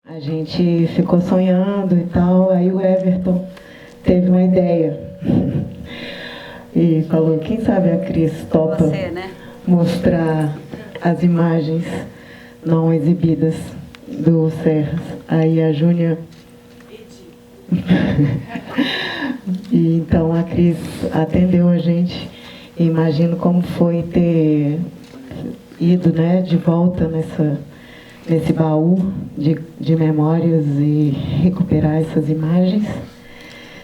A gente ficou sonhando e tal, aí o Everton teve uma ideia e falou, quem sabe a Cris topa mostrar as imagens não exibidas do Serras. Aí a Júnia... E então a Cris atendeu a gente. E imagino como foi ter ido, né, de volta nesse baú de memórias e recuperar essas imagens.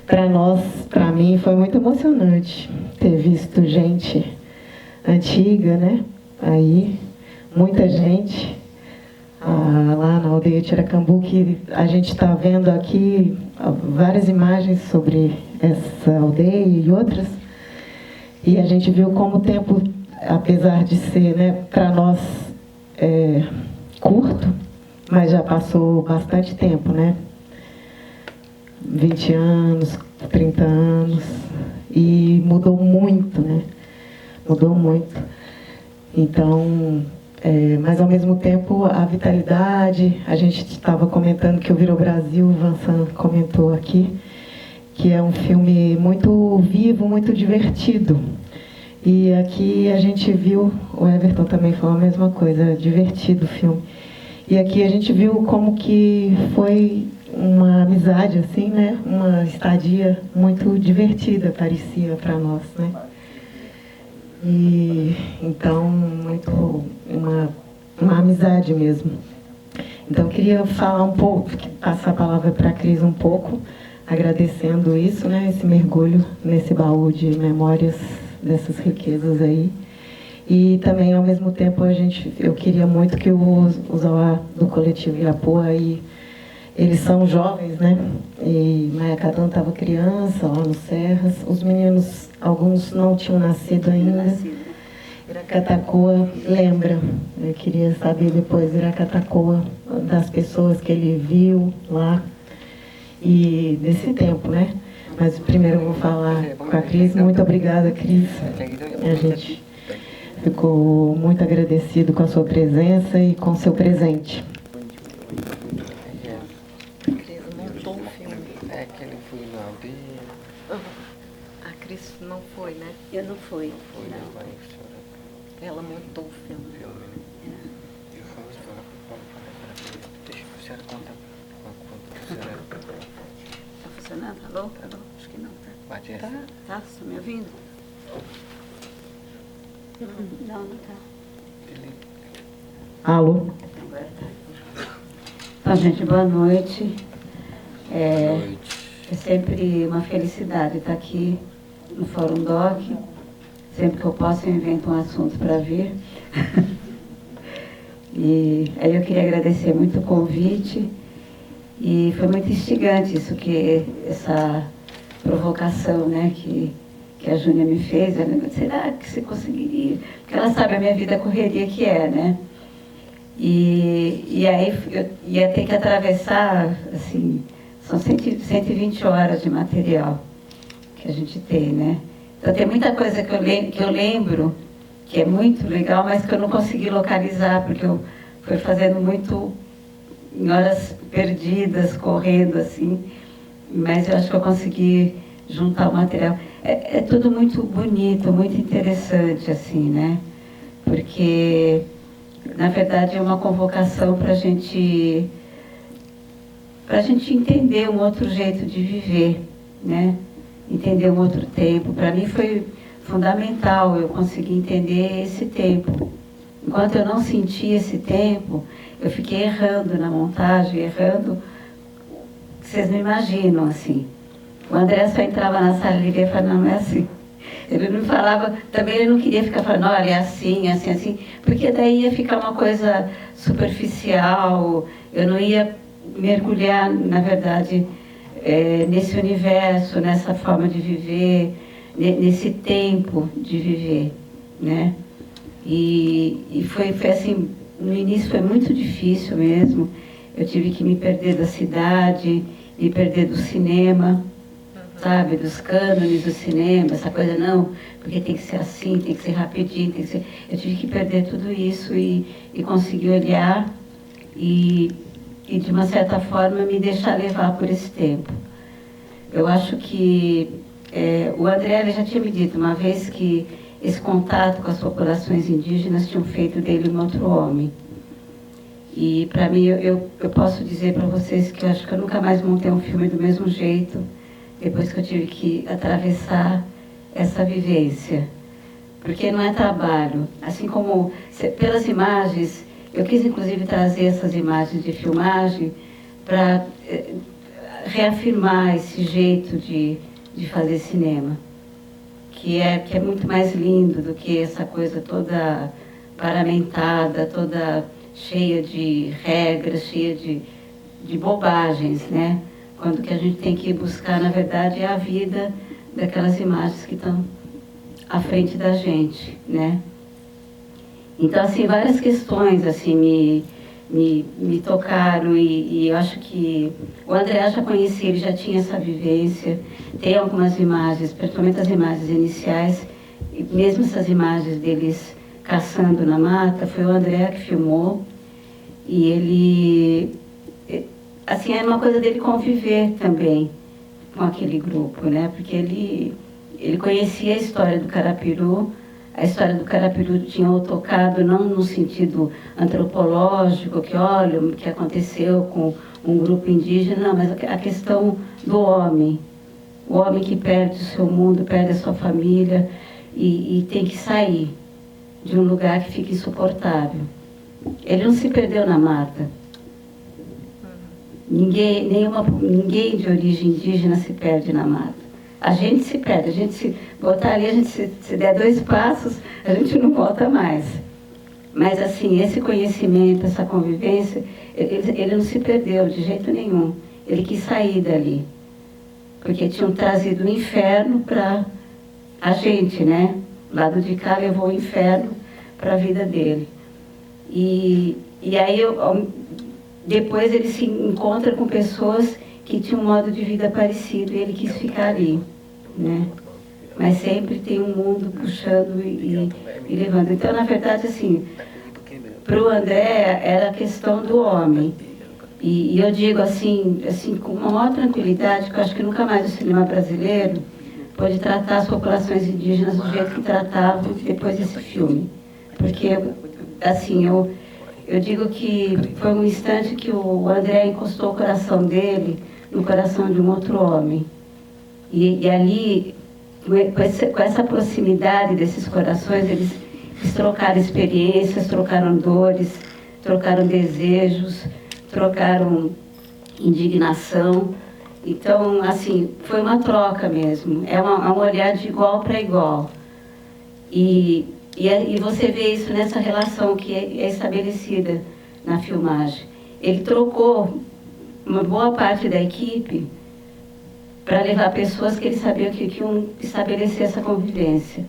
Para mim, foi muito emocionante ter visto gente antiga, né? Aí, muita gente lá na aldeia Tiracambu, que a gente está vendo aqui várias imagens sobre essa aldeia e outras. E a gente viu como o tempo, apesar de ser, né, para nós, curto, mas já passou bastante tempo, né? 20 anos, 30 anos, e mudou muito, né? Mudou muito. Então, mas ao mesmo tempo, a vitalidade, a gente estava comentando que o Virou Brasil, o Vansan comentou aqui, que é um filme muito vivo, muito divertido. E aqui a gente viu, o Everton também falou a mesma coisa, divertido o filme. E aqui a gente viu como que foi uma amizade, assim, né? Uma estadia muito divertida, parecia para nós, né? E então, muito uma amizade mesmo. Então, eu queria falar um pouco, passar a palavra para a Cris um pouco, agradecendo isso, né? Esse mergulho nesse baú de memórias dessas riquezas aí. E também, ao mesmo tempo, eu queria muito que os Auá do Coletivo Iapoa, aí, eles são jovens, né? E Maia Cadan estava criança lá no Serras. Os meninos, alguns não tinham nascido ainda. Iracatacoa lembra. Eu queria saber depois, Iracatacoa, das pessoas que ele viu lá e desse tempo, né? Mas primeiro eu vou falar com a Cris. Muito obrigada, Cris. A gente ficou muito agradecido com a sua presença e com o seu presente. Cris montou o filme. É que ele foi na aldeia. A Cris não foi, né? Eu não fui. Foi, não vai, senhora. Ela montou o filme. Eu falo, senhora, deixa a senhora contar quanto a senhora... Tá funcionando? Alô? Alô? Acho que não, tá? Bate essa. Tá? Tá? Você tá me ouvindo? Não, não tá. Alô? Agora tá. Então, gente, boa noite. Boa noite. É sempre uma felicidade estar aqui no Fórum Doc. Sempre que eu posso, eu invento um assunto para vir. E aí eu queria agradecer muito o convite. E foi muito instigante essa provocação, né, que a Júnia me fez. Ela, será que você conseguiria? Porque ela sabe a minha vida, a correria que é, né? E aí eu ia ter que atravessar, assim, são 120 horas de material que a gente tem, né? Então tem muita coisa que eu lembro, que é muito legal, mas que eu não consegui localizar, porque eu fui fazendo muito em horas perdidas, correndo, assim, mas eu acho que eu consegui juntar o material. É tudo muito bonito, muito interessante, assim, né? Porque, na verdade, é uma convocação para a gente entender um outro jeito de viver, né? Entender um outro tempo. Para mim foi fundamental eu conseguir entender esse tempo. Enquanto eu não senti esse tempo, eu fiquei errando na montagem, errando. Vocês não imaginam, assim. O André só entrava na sala e falava, não, não é assim. Ele não falava, também ele não queria ficar falando, olha, é assim, assim, assim, porque daí ia ficar uma coisa superficial, eu não ia mergulhar, na verdade, nesse universo, nessa forma de viver, nesse tempo de viver, né? E foi assim, no início foi muito difícil mesmo, eu tive que me perder da cidade, me perder do cinema, sabe, dos cânones do cinema, essa coisa, não, porque tem que ser assim, tem que ser rapidinho, tem que ser... Eu tive que perder tudo isso e conseguir olhar e de uma certa forma, me deixar levar por esse tempo. Eu acho que o André ele já tinha me dito uma vez que esse contato com as populações indígenas tinham feito dele um outro homem. E, para mim, eu posso dizer para vocês que eu acho que eu nunca mais montei um filme do mesmo jeito, depois que eu tive que atravessar essa vivência. Porque não é trabalho. Assim como, pelas imagens, eu quis, inclusive, trazer essas imagens de filmagem para reafirmar esse jeito de fazer cinema, que é muito mais lindo do que essa coisa toda paramentada, toda cheia de regras, cheia de bobagens, né? Quando o que a gente tem que buscar, na verdade, é a vida daquelas imagens que estão à frente da gente, né? Então, assim, várias questões, assim, me tocaram e eu acho que o André já conhecia, ele já tinha essa vivência. Tem algumas imagens, principalmente as imagens iniciais, e mesmo essas imagens deles caçando na mata, foi o André que filmou. E ele, assim, é uma coisa dele conviver também com aquele grupo, né? Porque ele conhecia a história do Carapiru. A história do Carapiru tinha o tocado não no sentido antropológico, que olha o que aconteceu com um grupo indígena, não, mas a questão do homem. O homem que perde o seu mundo, perde a sua família e tem que sair de um lugar que fica insuportável. Ele não se perdeu na mata. Ninguém de origem indígena se perde na mata. A gente se perde, a gente se botar ali, a gente se der 2 passos, a gente não volta mais. Mas assim, esse conhecimento, essa convivência, ele não se perdeu de jeito nenhum. Ele quis sair dali. Porque tinham trazido o inferno para a gente, né? O lado de cá levou o inferno para a vida dele. E aí, depois ele se encontra com pessoas que tinham um modo de vida parecido e ele quis ficar ali, né? Mas sempre tem um mundo puxando e levando. Então, na verdade, assim, para o André era a questão do homem. E eu digo assim, com uma maior tranquilidade, que eu acho que nunca mais o cinema brasileiro pode tratar as populações indígenas do jeito que tratava depois desse filme. Porque, assim, eu digo que foi um instante que o André encostou o coração dele no coração de um outro homem. E ali, com essa proximidade desses corações, eles trocaram experiências, trocaram dores, trocaram desejos, trocaram indignação. Então, assim, foi uma troca mesmo. É um olhar de igual para igual. E você vê isso nessa relação que é estabelecida na filmagem. Ele trocou uma boa parte da equipe para levar pessoas que ele sabia que iam estabelecer essa convivência,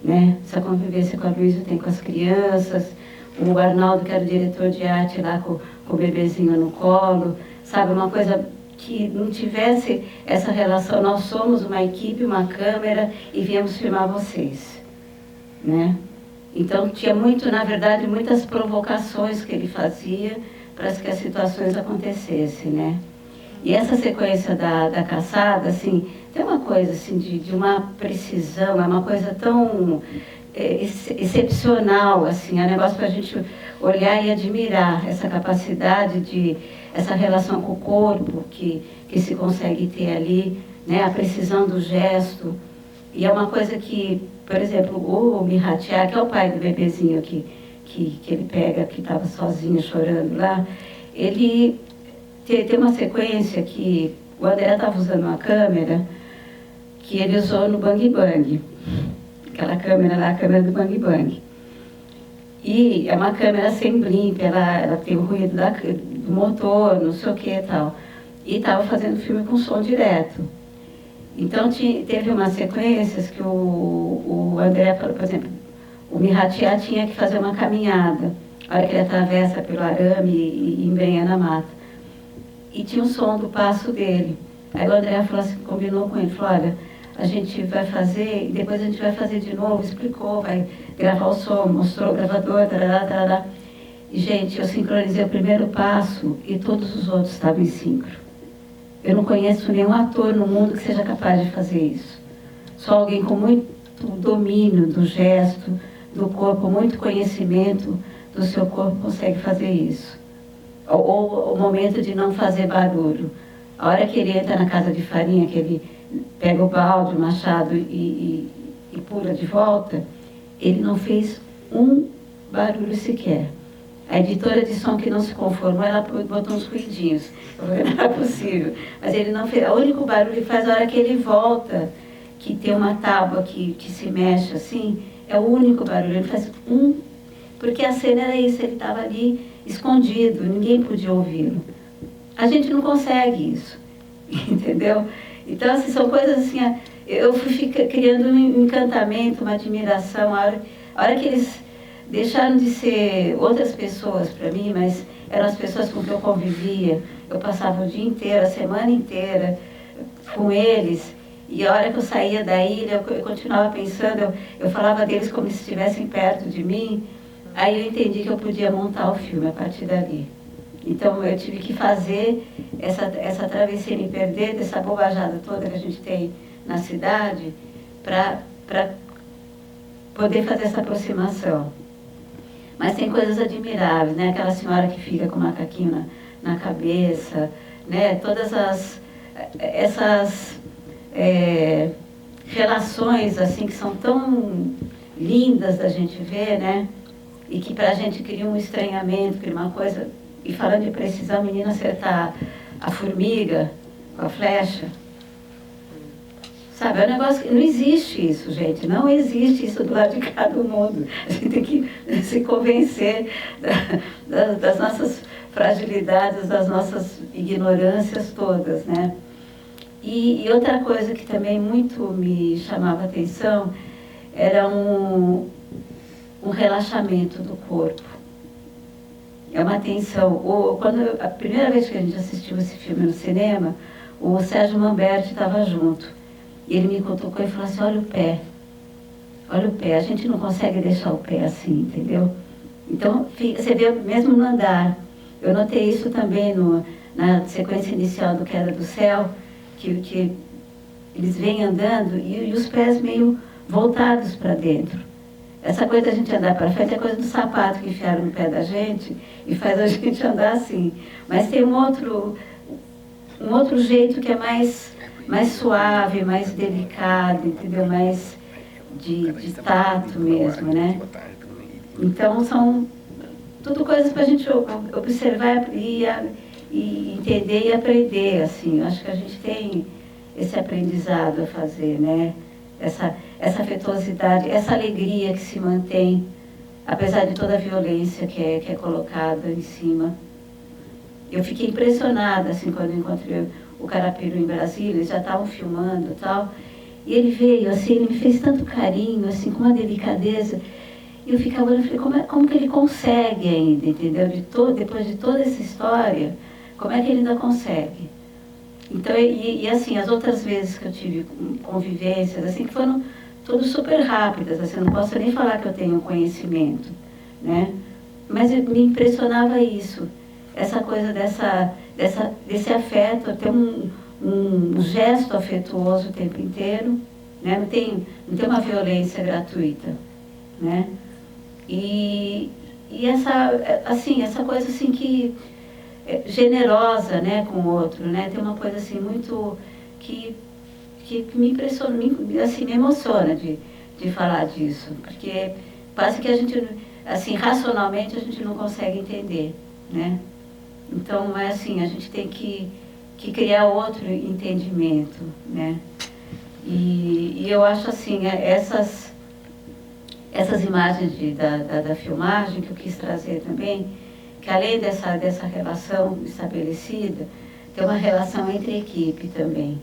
né? Essa convivência com a Luísa tem com as crianças, o Arnaldo, que era o diretor de arte lá com o bebezinho no colo, sabe? Uma coisa que não tivesse essa relação. Nós somos uma equipe, uma câmera e viemos filmar vocês, né? Então tinha na verdade, muitas provocações que ele fazia para que as situações acontecessem, né? E essa sequência da caçada, assim, tem uma coisa assim de uma precisão, é uma coisa tão excepcional, assim, é um negócio para a gente olhar e admirar essa capacidade essa relação com o corpo que se consegue ter ali, né? A precisão do gesto. E é uma coisa que, por exemplo, o Mihatiá, que é o pai do bebezinho que ele pega, que estava sozinho chorando lá, ele tem uma sequência que o André estava usando uma câmera que ele usou no Bang Bang. Aquela câmera lá, a câmera do Bang Bang. E é uma câmera sem blimp, ela tem o ruído do motor, não sei o que e tal. E estava fazendo filme com som direto. Então, teve umas sequências que o André falou, por exemplo, o Mihatiá tinha que fazer uma caminhada, a hora que ele atravessa pelo arame e embrenha na mata. E tinha o som do passo dele. Aí o André falou assim, combinou com ele, falou, olha, a gente vai fazer, e depois a gente vai fazer de novo, explicou, vai gravar o som, mostrou o gravador, tarará, tarará. E, gente, eu sincronizei o primeiro passo e todos os outros estavam em síncro. Eu não conheço nenhum ator no mundo que seja capaz de fazer isso. Só alguém com muito domínio do gesto, do corpo, muito conhecimento do seu corpo consegue fazer isso. Ou o momento de não fazer barulho. A hora que ele entra na casa de farinha, que ele pega o balde, o machado e pula de volta, ele não fez um barulho sequer. A editora de som que não se conformou, ela botou uns ruidinhos. Não era possível. Mas ele não fez. O único barulho que ele faz a hora que ele volta, que tem uma tábua que se mexe assim, é o único barulho. Ele faz um. Porque a cena era isso, ele estava ali escondido, ninguém podia ouvi-lo. A gente não consegue isso. Entendeu? Então, assim, são coisas assim. Eu fui criando um encantamento, uma admiração. A hora que eles deixaram de ser outras pessoas para mim, mas eram as pessoas com que eu convivia. Eu passava o dia inteiro, a semana inteira com eles. E a hora que eu saía da ilha, eu continuava pensando, eu falava deles como se estivessem perto de mim. Aí eu entendi que eu podia montar o filme a partir dali. Então eu tive que fazer essa travessia, me perder dessa bobajada toda que a gente tem na cidade, para poder fazer essa aproximação. Mas tem coisas admiráveis, né? Aquela senhora que fica com o macaquinho na cabeça, né? Todas essas relações assim que são tão lindas da gente ver, né? E que para a gente cria um estranhamento, cria uma coisa. E falando de precisão, a menina acertar a formiga com a flecha. Sabe, é um negócio que não existe isso, gente. Não existe isso do lado de cá do mundo. A gente tem que se convencer das nossas fragilidades, das nossas ignorâncias todas, né? E outra coisa que também muito me chamava a atenção era um relaxamento do corpo. É uma atenção. A primeira vez que a gente assistiu esse filme no cinema, o Sérgio Manberti estava junto. E ele me cutucou e falou assim, olha o pé, a gente não consegue deixar o pé assim, entendeu? Então, você vê mesmo no andar. Eu notei isso também na sequência inicial do Queda do Céu, que eles vêm andando e os pés meio voltados para dentro. Essa coisa da gente andar para frente é coisa do sapato que enfiaram no pé da gente e faz a gente andar assim. Mas tem um outro jeito que é mais suave, mais delicado, entendeu? Mais de tato mesmo, né? Então, são tudo coisas para a gente observar e entender e aprender, assim. Eu acho que a gente tem esse aprendizado a fazer, né? Essa afetuosidade, essa alegria que se mantém, apesar de toda a violência que é colocada em cima. Eu fiquei impressionada, assim, quando eu encontrei o Carapiru em Brasília, eles já estavam filmando e tal, e ele veio, assim, ele me fez tanto carinho, assim, com uma delicadeza, e eu ficava olhando e falei, como que ele consegue ainda, entendeu? Depois de toda essa história, como é que ele ainda consegue? Então, assim, as outras vezes que eu tive convivências, assim, que foram todas super rápidas, assim, eu não posso nem falar que eu tenho conhecimento, né? Mas me impressionava isso, essa coisa desse afeto, ter um gesto afetuoso o tempo inteiro, né? Não tem uma violência gratuita, né? E essa coisa assim que generosa, né, com o outro, né? Tem uma coisa assim muito que me impressiona, assim, me emociona de falar disso, porque quase que a gente, assim, racionalmente a gente não consegue entender, né? Então, é assim, a gente tem que criar outro entendimento, né? E eu acho assim, essas imagens da filmagem que eu quis trazer também, que além dessa relação estabelecida, tem uma relação entre a equipe também,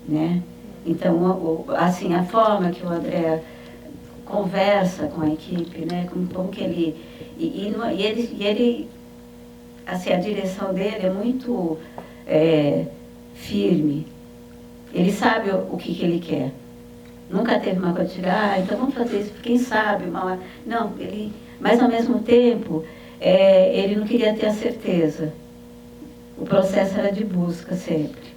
né? Então, assim, a forma que o André conversa com a equipe, né? Como que ele... E ele, assim, a direção dele é muito firme. Ele sabe o que ele quer. Nunca teve uma coisa de então vamos fazer isso, quem sabe? Não, mas ao mesmo tempo... ele não queria ter a certeza. O processo era de busca sempre.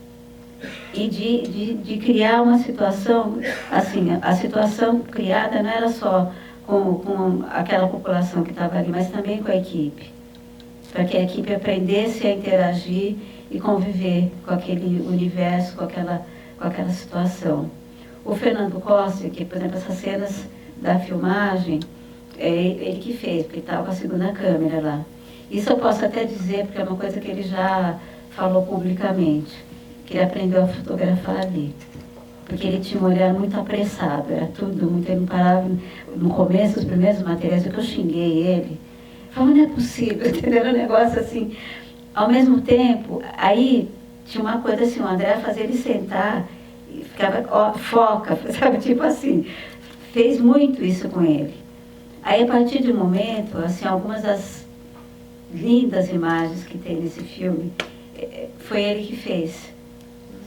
E de criar uma situação, assim, a situação criada não era só com aquela população que estava ali, mas também com a equipe. Para que a equipe aprendesse a interagir e conviver com aquele universo, com aquela situação. O Fernando Costa, que, por exemplo, essas cenas da filmagem, é ele que fez, porque estava com a segunda câmera lá. Isso eu posso até dizer, porque é uma coisa que ele já falou publicamente, que ele aprendeu a fotografar ali. Porque ele tinha um olhar muito apressado, era tudo muito, ele não parava. No começo, os primeiros materiais, que eu xinguei ele, falava, não é possível, entendeu? Um negócio assim. Ao mesmo tempo, aí tinha uma coisa assim, o André fazia ele sentar e ficava, ó, foca, sabe, tipo assim, fez muito isso com ele. Aí, a partir de um momento, assim, algumas das lindas imagens que tem nesse filme, foi ele que fez,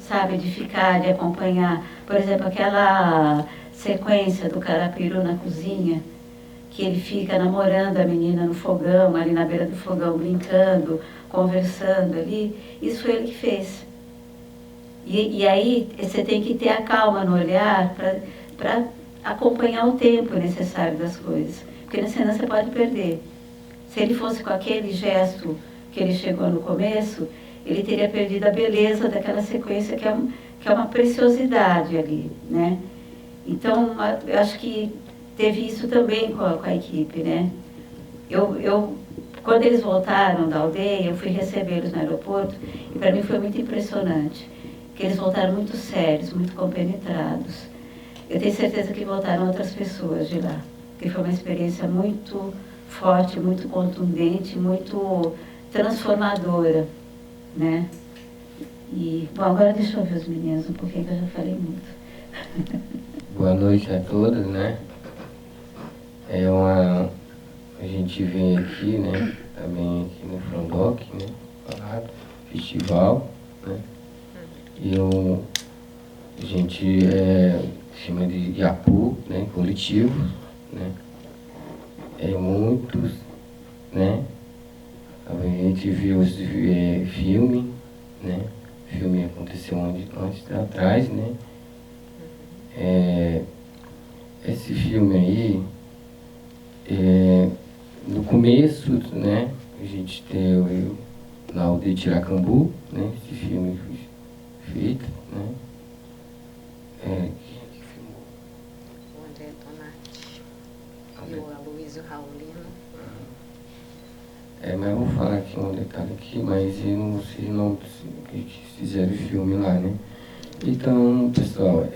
sabe, de ficar, de acompanhar. Por exemplo, aquela sequência do Carapiru na cozinha, que ele fica namorando a menina no fogão, ali na beira do fogão, brincando, conversando ali, isso foi ele que fez. E aí você tem que ter a calma no olhar para acompanhar o tempo necessário das coisas, porque senão você pode perder. Se ele fosse com aquele gesto que ele chegou no começo, ele teria perdido a beleza daquela sequência que é uma preciosidade ali, né? Então, eu acho que teve isso também com a equipe, né? Quando eles voltaram da aldeia, eu fui recebê-los no aeroporto e para mim foi muito impressionante, que eles voltaram muito sérios, muito compenetrados. Eu tenho certeza que voltaram outras pessoas de lá, porque foi uma experiência muito forte, muito contundente, muito transformadora, né? E, bom, agora deixa eu ver os meninos um pouquinho, que eu já falei muito. Boa noite a todos, né? A gente vem aqui, né? Também aqui no Frondoc, né? Falar do festival, né? A gente chama de IAPU, né? Coletivo, né? Muitos, né? A gente viu esse filme, né? O filme aconteceu antes atrás, né? Esse filme aí, no começo, né? A gente teve na aldeia de Tiracambu, né? Esse filme foi feito, né? Quem é que filmou? O André Tonati e o Aloysio Raulino. Mas eu vou falar aqui um detalhe aqui, mas eu não sei o nome que fizeram o filme lá, né? Então, pessoal,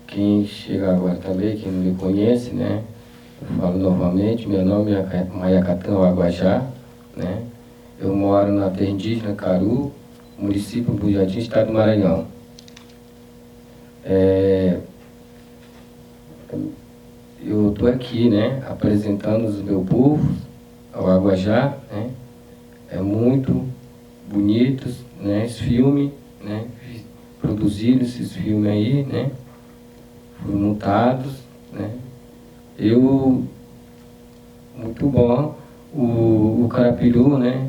quem chega agora também, quem não me conhece, né? Eu falo novamente, meu nome é Maiacatão Aguajá, né? Eu moro na terra indígena Caru, município do Jardim, estado do Maranhão. Eu estou aqui, né? Apresentando os meus povos, ao Aguajá, né? É muito bonito, né? Esse filme, né? Produziram esses filmes aí, né? Foram montados, né? Muito bom. O Carapiru, né?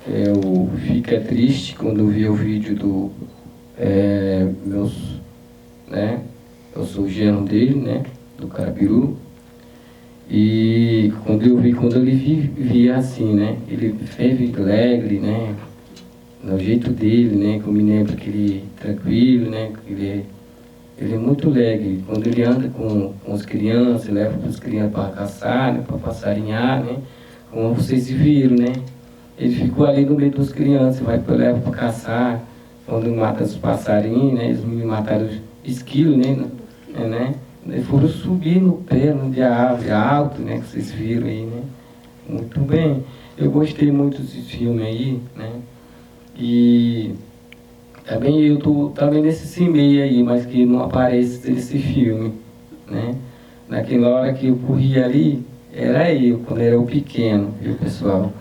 Eu fico triste quando vi o vídeo do né? Eu sou o genro dele, né? Do Carapiru. E quando ele via assim, né? Ele fez alegre, né? No jeito dele, né? Que eu me lembro que ele é tranquilo, né? Ele é muito alegre. Quando ele anda com as crianças, leva as crianças para caçar, né? Para passarinhar, né? Como vocês viram, né? Ele ficou ali no meio das crianças, leva para caçar, quando mata os passarinhos, né? Eles me mataram os esquilos, né? Eles foram subir no pé, de árvore alto, né? Que vocês viram aí, né? Muito bem. Eu gostei muito desse filme aí, né? E também eu estou também nesse meio aí, mas que não aparece esse filme, né? Naquela hora que eu corri ali, era eu, quando era o pequeno, viu, pessoal?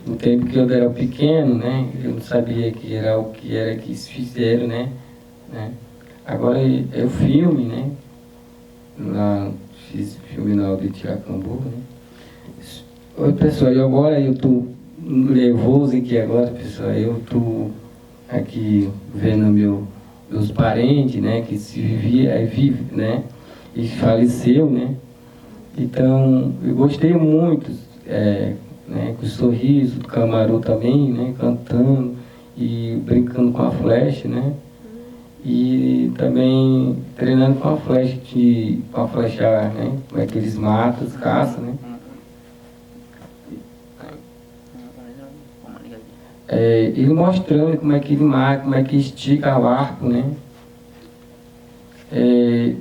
No tempo que eu era o pequeno, né? Eu não sabia que era o que era que eles fizeram, né? Agora é o filme, né? Lá fiz filme na aldeia de Tiracambu, né? Oi, pessoal, e agora eu tô nervoso aqui agora, pessoal. Eu tô aqui vendo meus parentes, né, que se vivia, vive, né, e faleceu, né. Então, eu gostei muito, né, com o sorriso do Camarão também, né, cantando e brincando com a flecha, né. E também treinando com a flecha, com a flecha, né, como é que eles matam, caçam, né. Ele mostrando como é que ele mata, como é que estica o arco, né?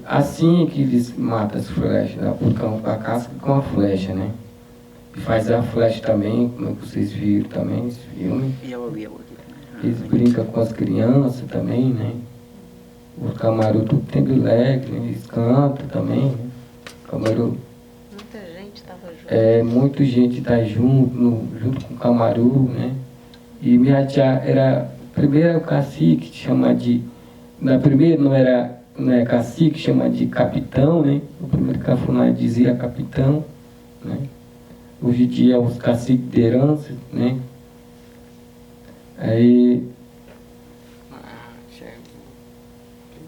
Assim que eles matam as flechas, né? Com a casca com a flecha, né? E faz a flecha também, como é que vocês viram também esse filme. Eles brincam com as crianças também, né? O Camarão tudo tem alegre, né? Eles cantam também, né? Camarão. Muita gente estava junto. Muita gente está junto com o Camarão, né? E minha tia era, primeiro era o cacique, chama de, na primeira não é cacique, chama de capitão, né? O primeiro cafuná dizia capitão, né? Hoje em dia os caciques de herança, né? Aí... Quem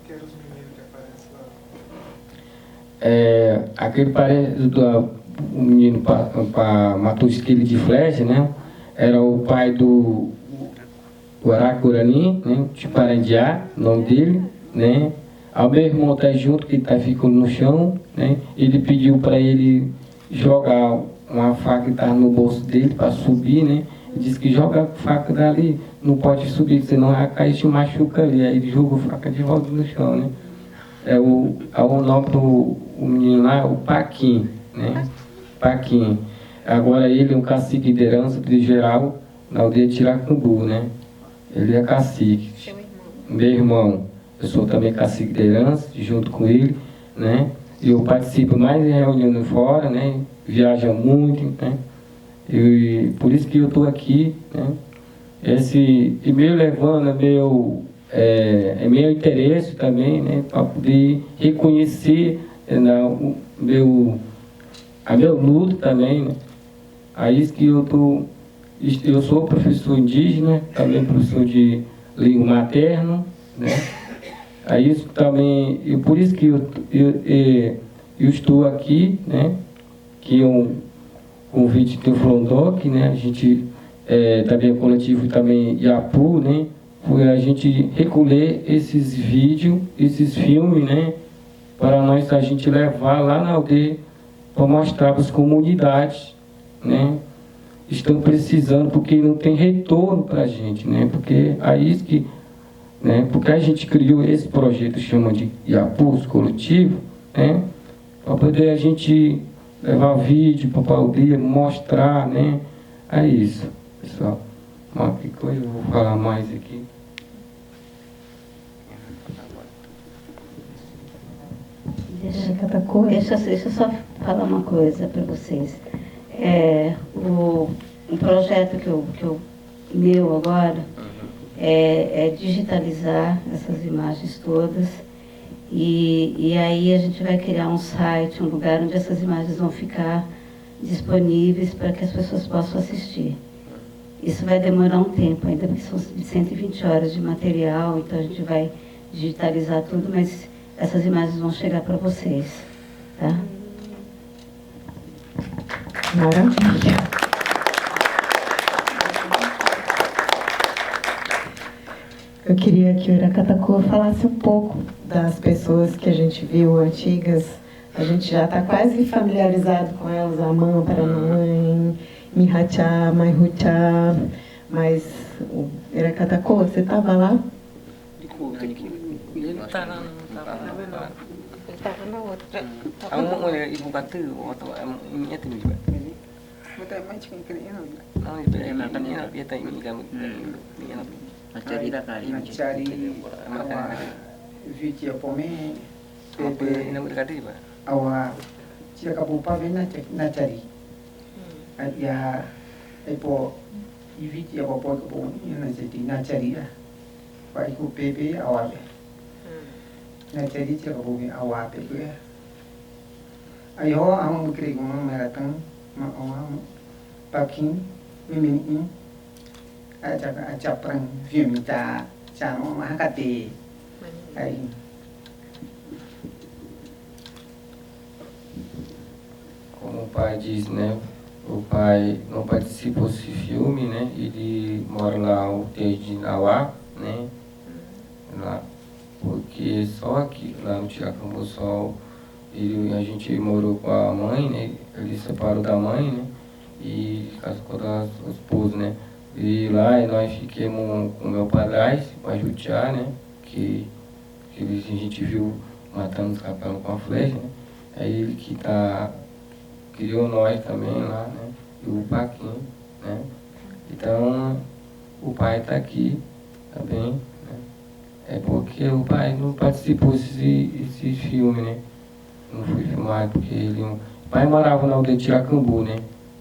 que eram os meninos que aparecem lá? Aquele parece, o menino matou o esquilo de flecha, né? Era o pai do Guaracurani, né? De Parandiá, o nome dele, né? Aí o meu irmão tá junto, que tá ficando no chão, né? Ele pediu para ele jogar uma faca que estava no bolso dele para subir, né? Ele disse que joga a faca dali, não pode subir, senão vai cair e se machuca ali. Aí ele jogou a faca de volta no chão, né? O nome do menino lá, o Paquim, né? Paquim. Agora ele é um cacique de herança de geral na aldeia de Tiracumbu, né? Ele é cacique. Seu irmão. Meu irmão, eu sou também cacique de herança, junto com ele, né? E eu participo mais em reuniões fora, né? Viaja muito, né? E por isso que eu estou aqui, né? E meu levando é meu interesse também, né? Para poder reconhecer a meu luto também, né? Aí isso que eu sou professor indígena, também professor de língua materna, né? Aí isso também, e por isso que eu estou aqui, né? Que é um convite do Frondoc, né? A gente também é coletivo também Iapu, né? Foi a gente recolher esses vídeos, esses filmes, né? Para a gente levar lá na aldeia para mostrar para as comunidades, né? Estão precisando, porque não tem retorno para a gente, né? Porque aí que, né? Porque a gente criou esse projeto, chama de Iapus Coletivo, né? Para poder a gente levar vídeo para a aldeia, mostrar, né? É isso, pessoal. Mas que coisa eu vou falar mais aqui. Deixa eu só falar uma coisa para vocês. O projeto meu agora é digitalizar essas imagens todas e aí a gente vai criar um site, um lugar onde essas imagens vão ficar disponíveis para que as pessoas possam assistir. Isso vai demorar um tempo, ainda porque são 120 horas de material, então a gente vai digitalizar tudo, mas essas imagens vão chegar para vocês, tá? Maravilha. Eu queria que o Iracatacô falasse um pouco das pessoas que a gente viu antigas. A gente já está quase familiarizado com elas, a Amã, Paranamãe, Mihachá, Maihuchá, mas o Iracatacô, você estava lá? Ele não está lá, não estava lá. Ele estava na outra. Mulher ibu kata atau ini tu juga. Betul, macam ni kan? Ah, ini makan ini dia tak ini kamu. Mencari lah kali. Mencari vídeo pome. Apa ini nak kata apa? Awak siapa kapupa vena cari. Ya, ipo vídeo apa kapu ni nak cari lah. Pak ikut PP awak. Nak cari siapa kapu awak PP. Ayo, ang kiri kong meratang, awak Paquim, Mimim, a Japran, filme da Chano Mahakati. Aí, como o pai diz, né? O pai não participou desse filme, né? Ele mora lá o de Nauá, né? Lá, porque só aqui, lá no Tiracambu Sol, a gente morou com a mãe, né? Ele separou da mãe, né? E casou com a esposa, né? E lá nós ficamos com meu padrasto, para judiar, né? Que a gente viu matando os capelão com a flecha, né? É ele que criou nós também lá, né? E o Paquim, né? Então, o pai está aqui também, né? É porque o pai não participou desse filme, né? Não foi filmado, porque o pai morava na aldeia de Tiracambu, né?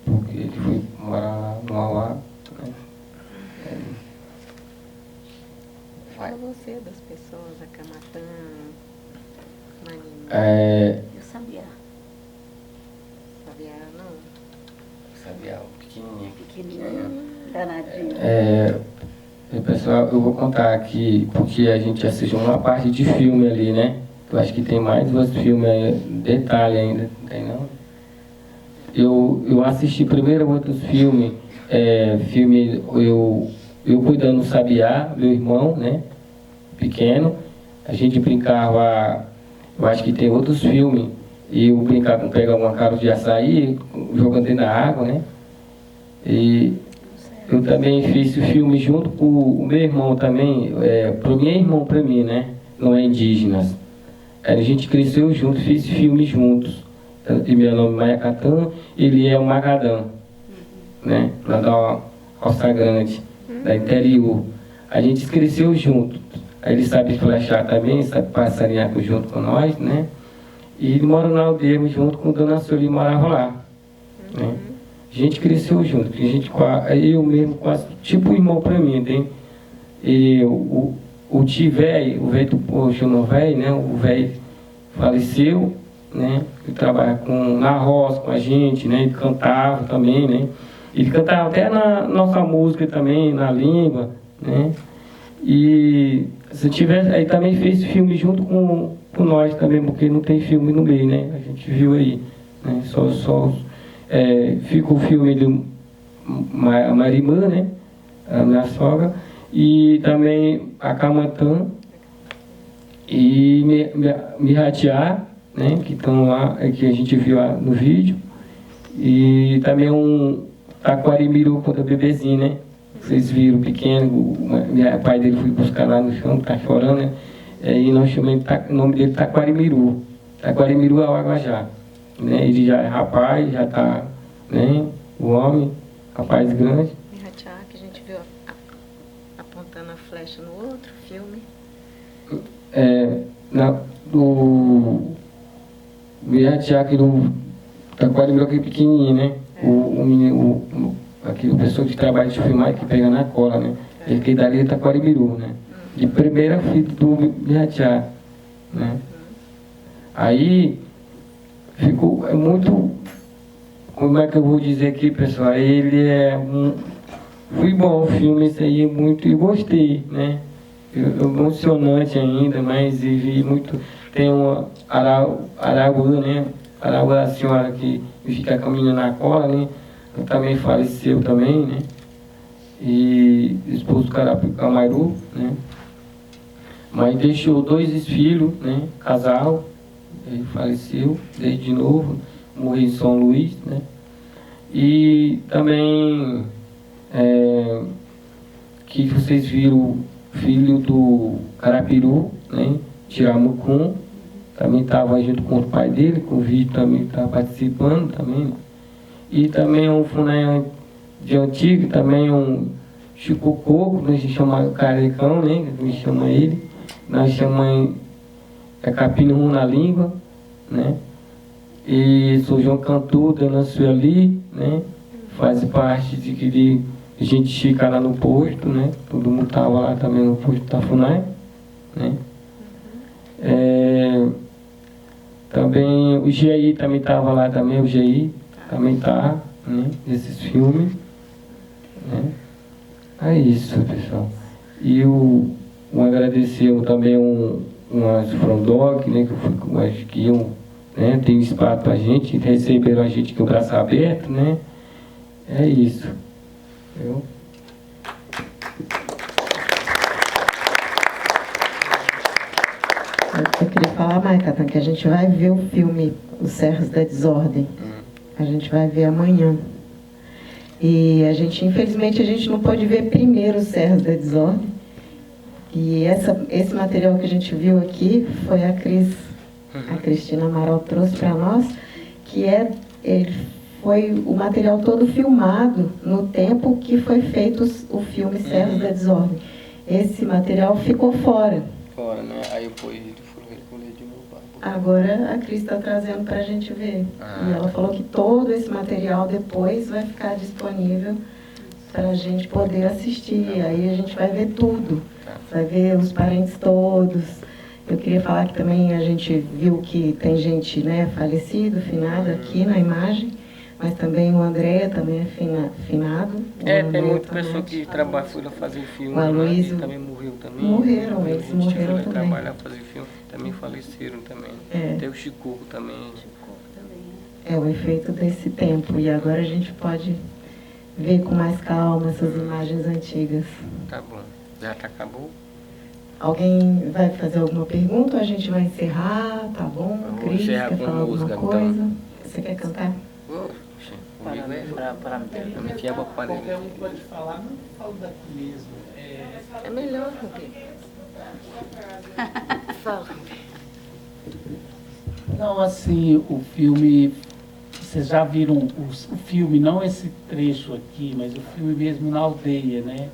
Porque ele foi morar lá no Auá, né? Fala você das pessoas, a Camatã, Manimã. Eu sabia. Sabia, não? Sabia, pequenininho. Pequenininho, danadinho. Pessoal, eu vou contar aqui, porque a gente assistiu uma parte de filme ali, né? Eu acho que tem mais outros filmes, detalhe ainda, não tem não? Eu assisti primeiro outros filmes, eu cuidando do Sabiá, meu irmão, né? Pequeno, a gente brincava, eu acho que tem outros filmes, e eu brincava com pegar uma cara de açaí, jogando dentro da água, né? E eu também fiz o filme junto com o meu irmão também, pro meu irmão, para mim, né? Não é indígenas. A gente cresceu junto, fiz filme juntos. E meu nome é Maiacatã, ele é o Magadã, né? Lá da Roça Grande, da interior. A gente cresceu junto. Aí ele sabe flechar também, sabe passarinhar junto com nós, né? E ele mora na aldeia junto com a Dona Sueli, morava lá, né? A gente cresceu junto, a gente, eu mesmo quase, tipo irmão para mim, tem? E o tio velho, o velho do Poxo velho, né? O velho faleceu, né? Ele trabalha na roça com a gente, né? Ele cantava também, né? Ele cantava até na nossa música também, na língua, né? E se tivesse, aí também fez filme junto com nós também, porque não tem filme no meio, né? A gente viu aí, né? Fica o filme de Marimã, né? A minha sogra, e também a Camatã e Miratiá, né? Que estão lá, que a gente viu lá no vídeo, e também um Taquarimiru contra bebezinho, né? Vocês viram pequeno, o pai dele foi buscar lá no chão, tá chorando, né? E nós chamamos o nome dele Taquarimiru. Taquarimiru é o Aguajá, né? Ele já é rapaz, já tá, né? O homem, rapaz grande. Miratiá, que a gente viu apontando a flecha no outro filme. Do Miratiá, que do Taquarimiru, aquele pequenininho, né? O menino, aquele pessoa que trabalha de filmar que pega na cola, né? Ele que dali é Taquarimiru, né? De primeira filho do Miratiá, né? Aí ficou muito, como é que eu vou dizer aqui, pessoal? Ele foi bom o filme, esse aí muito, e gostei, né? Emocionante ainda, mas vi muito. Tem uma Araúã, né? Araúã, a senhora que fica caminhando na cola, né? Também faleceu também, né? E esposo do Camairu, né? Mas deixou 2 filhos, né? Casal, ele faleceu, desde de novo, morreu em São Luís, né? E também que vocês viram, filho do Carapiru, né? Tiramucum, também estava junto com o pai dele, com o vídeo também estava participando também, né? E também um funério de antigo, também um Chico Coco, nós chamamos Carecão, né? A gente chama ele. Nós chamamos Capinum na língua, né? E sou João Cantu, Dona Sueli, né? Faz parte de a gente fica lá no posto, né? Todo mundo estava lá também no posto Tafunai, né? Também o GI também estava lá também, o GI também tá, né, desses filmes. Né? É isso, pessoal. E um agradecer também umas Frondog, né, que eu fui, acho que né, tem espaço para a gente, receberam a gente com o braço aberto, né? É isso. Eu queria falar mais, Catan, que a gente vai ver o filme Os Servos da Desordem. A gente vai ver amanhã. E infelizmente, a gente não pode ver primeiro Os Servos da Desordem. E esse material que a gente viu aqui foi a Cristina Amaral trouxe para nós, que foi o material todo filmado no tempo que foi feito o filme Servos da Desordem. Esse material ficou fora. fora, né? Aí depois foram recolher de novo. Agora a Cris está trazendo para a gente ver. E ela falou que todo esse material depois vai ficar disponível para a gente poder assistir. Aí a gente vai ver tudo. Vai ver os parentes todos. Eu queria falar que também a gente viu que tem gente, né, falecido, finado aqui na imagem, mas também o André também é finado. Tem muita pessoa que trabalha, foi lá fazer filme, o Aloysio, também morreu também. Morreram, eles morreram também. também. Trabalhar, fazer filme, também faleceram também. Tem o Chicoco também. É o efeito desse tempo. E agora a gente pode ver com mais calma essas imagens antigas. Tá bom. Já acabou? Alguém vai fazer alguma pergunta ou a gente vai encerrar? Tá bom? Cris, quer falar alguma coisa? Então. Você quer cantar? Para me enfiar pra parede. Qualquer um pode falar, não falo daqui mesmo. É melhor, Rubi. Fala. Não, assim, o filme, vocês já viram o filme, não esse trecho aqui, mas o filme mesmo na aldeia, né?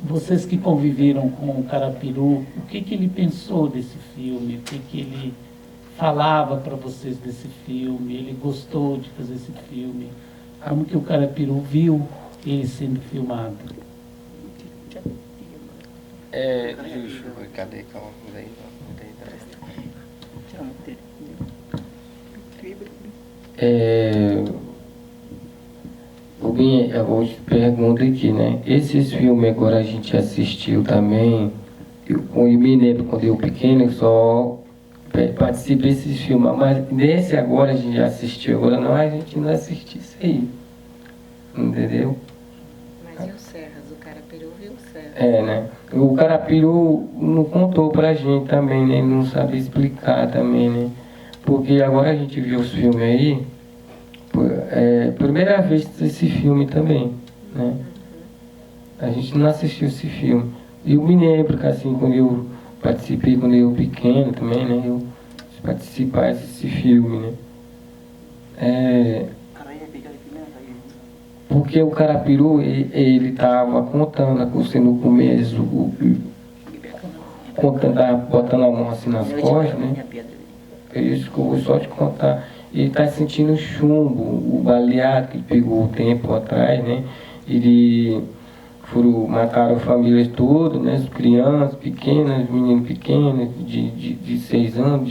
Vocês que conviveram com o Carapiru, o que ele pensou desse filme? O que ele falava para vocês desse filme? Ele gostou de fazer esse filme? Como que o Carapiru viu ele sendo filmado? Cadê? Calma, eu vou te perguntar aqui, né? Esses filmes agora a gente assistiu também. Eu me lembro quando eu pequeno, eu só participei desses filmes, mas nesse agora a gente já assistiu, agora não, a gente não assistiu isso aí. Entendeu? Mas e o Serras? O Carapiru viu o Serras? Né? O Carapiru não contou pra gente também, né? Ele não sabe explicar também, né? Porque agora a gente viu os filmes aí, primeira vez esse filme também, né? A gente não assistiu esse filme. E eu me lembro que assim, quando eu participei, quando eu pequeno também, né? Eu participar desse filme, né? Porque o Carapiru, ele estava contando, você no começo, botando a mão assim nas costas, né? É isso que eu vou só te contar. Ele está sentindo chumbo, o baleado que ele pegou o tempo atrás, né? Mataram a família toda, né? As crianças pequenas, meninos pequenos, de 6 anos,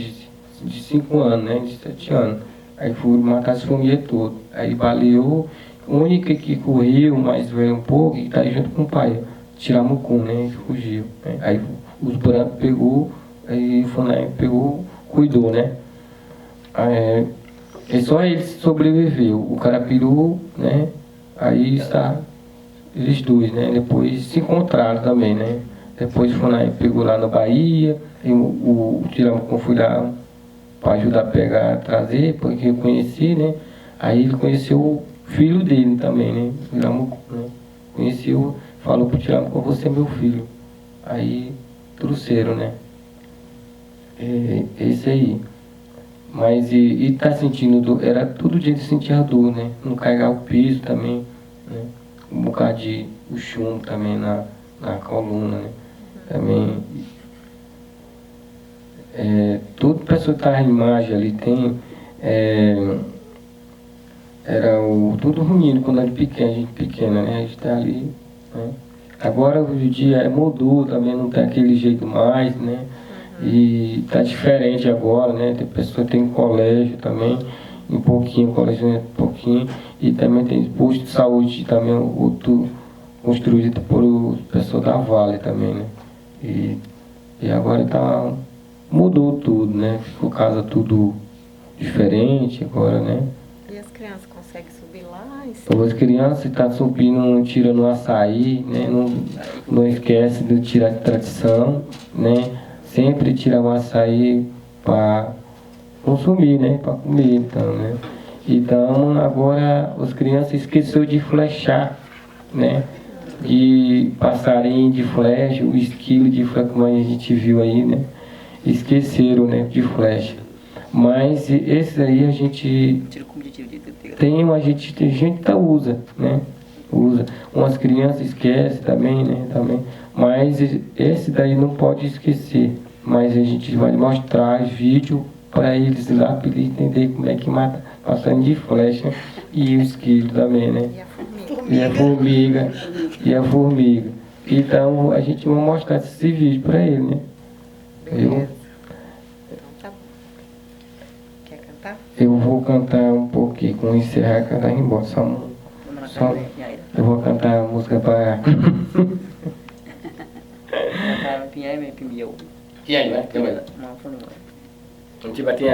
de 5 anos, né? De 7 anos. Aí foram matar as famílias todas. Aí baleou, a única que correu, mais velho um pouco, que está junto com o pai, Tiramucum, né? Fugiu. Né? Aí os brancos pegou, aí o Funai pegou, cuidou, né? Só ele sobreviveu, o Carapiru, né? Aí está eles dois, né? Depois se encontraram também, né? Depois o Funai pegou lá na Bahia, e o Tiramucum foi lá para ajudar a pegar, trazer, porque eu conheci, né? Aí ele conheceu o filho dele também, né? Tiramucum, né? Conheceu, falou pro Tiramucum, você é meu filho. Aí trouxeram, né? Esse aí. Mas e tá sentindo dor, era todo dia ele sentia dor, né? Não carregar o piso também, né? Um bocado de o chumbo também na coluna, né? Também. Toda pessoa que estava em imagem ali tem. Tudo ruim quando era pequeno, a gente pequena, né? A gente tá ali, né? Agora o dia mudou também, não tem aquele jeito mais, né? E tá diferente agora, né? Tem pessoa que tem colégio também, um pouquinho, colégio um pouquinho. E também tem posto de saúde, também outro construído por o pessoal da Vale também, né? E agora mudou tudo, né? Ficou casa tudo diferente agora, né? E as crianças conseguem subir lá? As crianças estão subindo, tirando açaí, né? Não esquece de tirar de tradição, né? Sempre tira um açaí para consumir, né? Para comer, então, né? Então, agora as crianças esqueceram de flechar, né? De passarinho de flecha, o esquilo de flecha, como a gente viu aí, né? Esqueceram, né? De flecha. Mas esse aí a gente usa, né? Usa. Umas crianças esquecem também, né? Também. Mas esse daí não pode esquecer. Mas a gente vai mostrar vídeo para eles lá, para eles entenderem como é que mata passarinho de flecha e o esquilo também, né? E a formiga. E a formiga. Então a gente vai mostrar esse vídeo para ele, né? Beleza. Então tá bom. Quer cantar? Eu vou cantar um pouquinho, com encerrar, cantar e ir embora. Só eu vou cantar a música para... E aí, vai? Nanti batin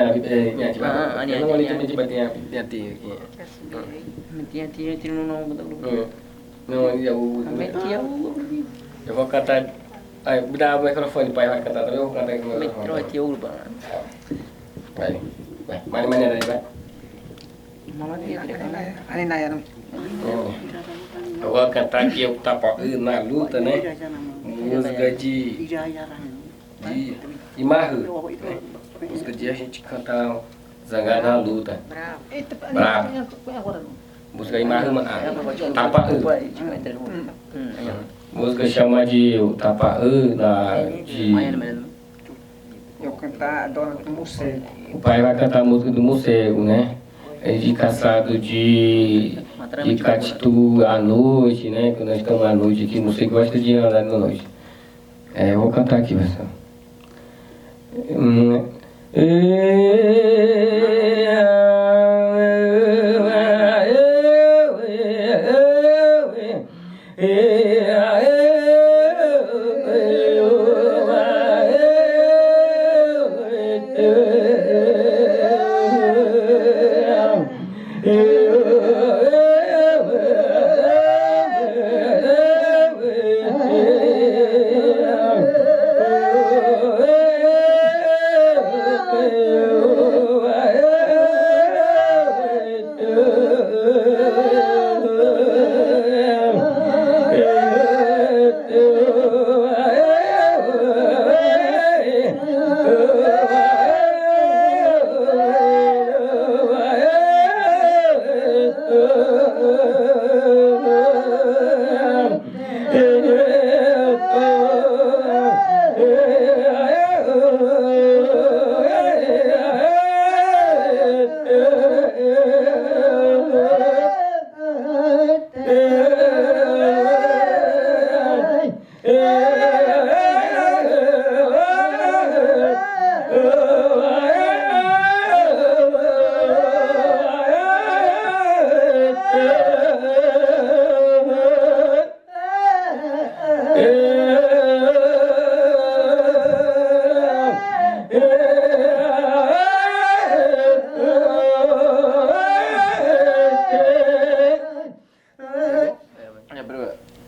eu vou cantar. Aí, me dá o microfone, pai, vai cantar também, eu vou cantar aqui no microfone. Vai, vai, maneira aí, vai. Eu vou cantar aqui o Tapa na luta, né? Música de Marru. Música de a gente cantar Zangado na luta. Bravo. Música de Marru, Tapa. Música chama de Tapa de... Eu cantar a Dona do Morcego. O pai vai cantar a música do morcego, né? É de caçado de catitu à noite, né? Que nós estamos à noite aqui, morcego gosta de andar na noite. Eu vou cantar aqui, pessoal.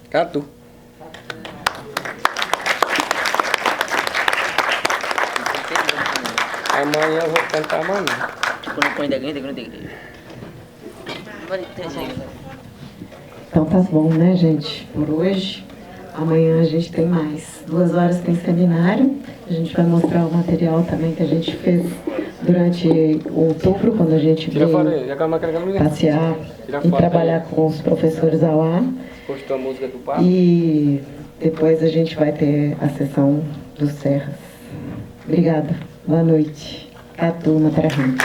Catu. Amanhã eu vou cantar amanhã. Então tá bom, né, gente? Por hoje. Amanhã a gente tem mais. 2 horas tem seminário. A gente vai mostrar o material também que a gente fez durante o outubro, quando a gente veio passear e trabalhar com os professores ao ar. E depois a gente vai ter a sessão dos Serras. Obrigada. Boa noite. Catu, Matarrão.